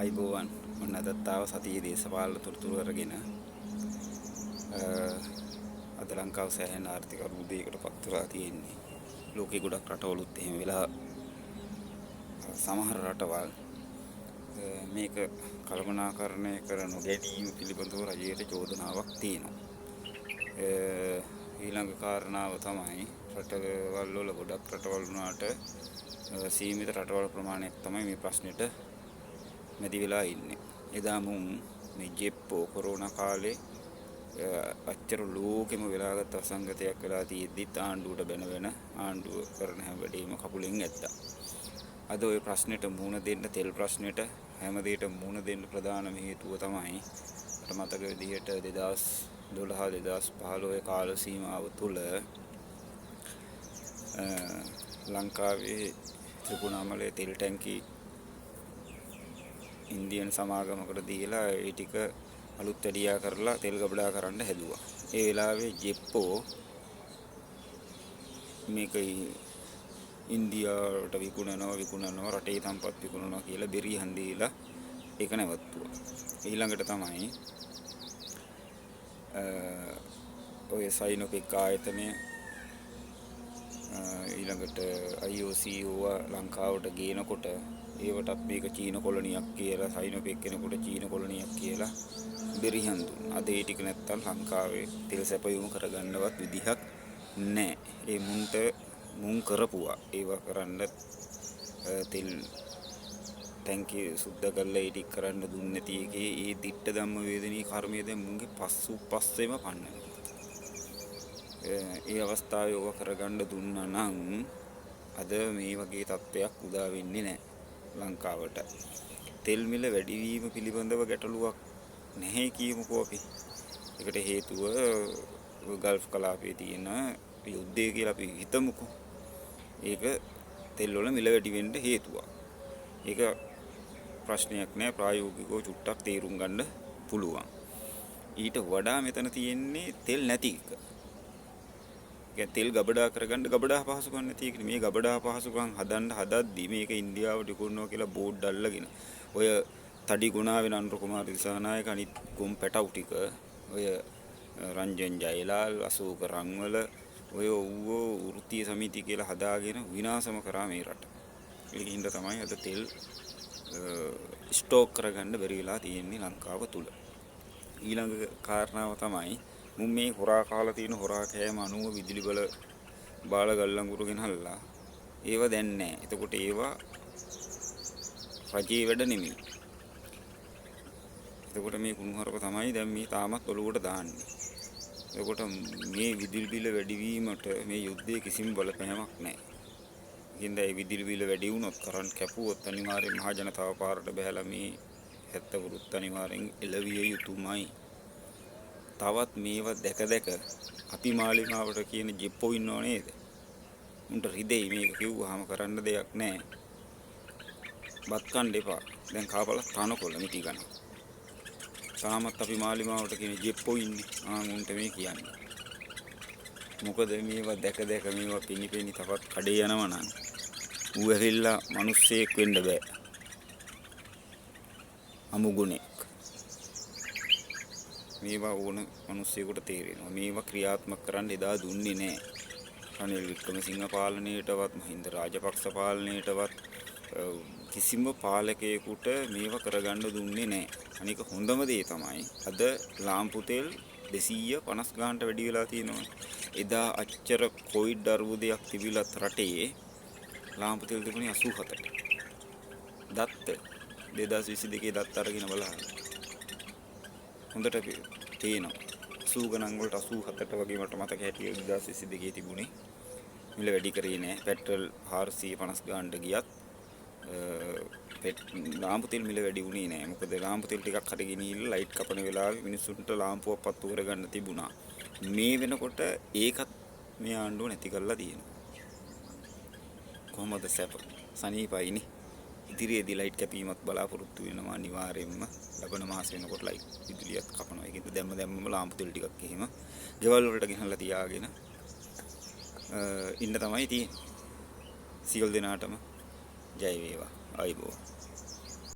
අයිබෝවන් ඔන්න අදත් ආව සතියේ දේශපාලන තොරතුරු අරගෙන අද ලංකාව සෑහෙන ආර්ථික අර්බුදයකට පත් වෙලා තියෙන්නේ. ලෝකේ ගොඩක් රටවලුත් එහෙම වෙලා සමහර රටවල් මේක කළමනාකරණය කර නොගැනීම පිළිබඳව රජයට චෝදනාවක් තියෙනවා. ඊළඟ කාරණාව තමයි රටවල් වල ගොඩක් රටවල් වුණාට සීමිත රටවල් ප්‍රමාණයක් තමයි මේ ප්‍රශ්නෙට මැදි වෙලා ඉන්නේ. එදා මුන් මේ ජෙප්පෝ කොරෝනා කාලේ අච්චර ලෝකෙම වෙලාගත් අසංගතයක් වෙලා තියෙද්දිත් ආණ්ඩුවට බැන ආණ්ඩුව කරන හැම වෙලේම කකුලෙන් ඇත්තා. අද ওই ප්‍රශ්නෙට මුහුණ දෙන්න තෙල් ප්‍රශ්නෙට හැම දෙයකටම මුහුණ දෙන්න ප්‍රධානම හේතුව තමයි මට මතක විදිහට 2012-2015 කාල සීමාව තුළ ලංකාවේ ත්‍රිකුණාමලයේ තෙල් ටැංකි ඉන්දියන් සමාගමකට දීලා ඒ ටික අලුත් වැඩියා කරලා තෙල් ගබඩා කරන්න හැදුවා. ඒ වෙලාවේ ජෙප්පෝ මේක ඉන්දියාවට විකුණනවා රටේ සම්පත් විකුණනවා කියලා බෙරිහන් දීලා ඒක නැවතුවා. ඊළඟට තමයි ඔය සයිනොපෙක් ආයතනය ඊළඟට IOC ලංකාවට ගේනකොට ඒවටත් මේක චීන කොලනියක් කියලා සයිනොපෙක් කෙනෙකුට චීන කොලනියක් කියලා බෙරිහන් දුන්නා. අද ඒ ටික නැත්තම් ලංකාවේ තෙල් සැපයුම කරගන්නවත් විදිහක් නැහැ. ඒ මුන් කරපුවා ඒව කරන්න තෙල් ටැංකිය සුද්ධ කරලා ඒ ටික කරන්න දුන්නේ නැති එකේ ඒ දිට්ඨ ධම්ම වේදනී කර්මය දැන් මුන්ගේ පස්සෙම පන්නනවා. ඒ අවස්ථාවේ ඕක කරගන්න දුන්නා නම් අද මේ වගේ තත්ත්වයක් උදා වෙන්නේ නැහැ ලංකාවට. තෙල් මිල වැඩිවීම පිළිබඳව ගැටලුවක් නැහැ කියමුකෝ අපි. ඒකට හේතුව ගල්ෆ් කලාපයේ තියෙන යුද්ධය කියලා අපි හිතමුකෝ. ඒක තෙල් වල මිල වැඩි වෙන්න හේතුවක්. ඒක ප්‍රශ්නයක් නෑ, ප්‍රායෝගිකව චුට්ටක් තේරුම් ගන්න පුළුවන්. ඊට වඩා මෙතන තියෙන්නේ තෙල් නැති එක. තෙල් ගබඩා කරගන්න ගබඩා පහසුකම් නැති එක. මේ ගබඩා පහසුකම් හදද්දී මේක ඉන්දියාවට විකුණනවා කියලා බෝඩ් අල්ලගෙන ඔය තඩි ගුණාවේ නන්ද කුමාර දිසානායක අනිත් ගොම් පැටවු ටික ඔය රංජන් ජයලාල් අශෝක රංවල ඔය වෘත්තීය සමිති කියලා හදාගෙන විනාශම කරා මේ රට. ඒකින්ද තමයි අද තෙල් ස්ටෝක් කරගන්න බැරි වෙලා තියෙන්නේ ලංකාව තුල. ඊළඟ කාරණාව තමයි මුන් මේ හොරා කාලා තියෙන හොරා කෑම අනුව විදුලි බල බාල ගල්ලංගුරු ගෙනහල්ලා ඒව දැන් නැහැ. එතකොට ඒවා රජේ වැඩ නෙමෙයි. එතකොට මේ කුණුහරුප තමයි දැන් මේ තාමත් ඔලුවට දාන්නේ. එතකොට මේ විදුලි බිල වැඩිවීමට මේ යුද්ධයේ කිසිම බලපෑමක් නැහැ. ඉතින් ඒ විදුලි බිල වැඩි වුණොත් කරන්ට් කැපුවොත් අනිවාර්යයෙන් මහ ජනතාව පාරට බහැලා මේ 70 වෘත්ත අනිවාර්යෙන් එළවිය යුතුමයි. තවත් මේවා දැක අපි මාලිමාවට කියන ජෙප්පෝ ඉන්නව නේද? උන්ට රිදෙයි මේක කිව්වහම කරන්න දෙයක් නැහැ. බත් කන්න එපා. දැන් කාපල තනකොළ මිටි ගන්න. තාමත් අපි මාලිමාවට කියන ජෙප්පෝ ඉන්නේ. උන්ට මේ කියන්නේ. මොකද මේවා දැක මේවා පිනිපෙනි තවත් කඩේ යනවා නම් ඌ ඇවිල්ලා මිනිස්සෙක් වෙන්න බෑ. අමුගුණෙක්. මේවා ඕන මිනිස්සෙකුට තේරෙනවා. මේවා ක්‍රියාත්මක කරන්න එදා දුන්නේ නැහැ. රනිල් වික්‍රමසිංහ පාලනයේටවත් මහින්ද රාජපක්ෂ පාලනයේටවත් කිසිම පාලකයෙකුට මේවා කරගන්න දුන්නේ නැහැ. අනික හොඳම දේ තමයි අද ලාම්පු තෙල් 250 ගානට වැඩි වෙලා තියෙනවා. එදා අච්චර කොවිඩ් අර්බුදයක් තිබිලත් රටේ ලාම්පු තෙල් තිබුණේ 87ට. දත්ත 2022 දත්ත අරගෙන බලන්න. හොඳට තේනවා. 80 ගණන් වලට 87ට වගේ මට මතක හැටියට 2022 තිබුණේ. මිල වැඩි කරේ නෑ. පෙට්‍රල් 450 ගානට ගියත් ලාම්පු තෙල් මිල වැඩි වුණේ නෑ. මොකද ලාම්පු තෙල් ටිකක් හරි ගෙනිහිල්ලා ලයිට් කපන වෙලාවේ මිනිස්සුන්ට ලාම්පුවක් පත්තු කරගන්න තිබුණා. මේ වෙනකොට ඒකත් මේ ආණ්ඩුව නැති කරලා තියෙනවා. කොහොමද සැප? සනීපයිනේ. ඉදිරියේදී ලයිට් කැපීමක් බලාපොරොත්තු වෙනවා අනිවාර්යයෙන්ම. ලබන මාස වෙනකොට ලයිට් විදුලියත් කපනවා. ඒකින්ද දැම්මම ලාම්පු තෙල් ටිකක් එහෙම ගෙවල් වලට ගෙනල්ලා තියාගෙන ඉන්න තමයි තියෙන්නේ. සියලු දෙනාටම ජය වේවා. ආයිබෝවන්.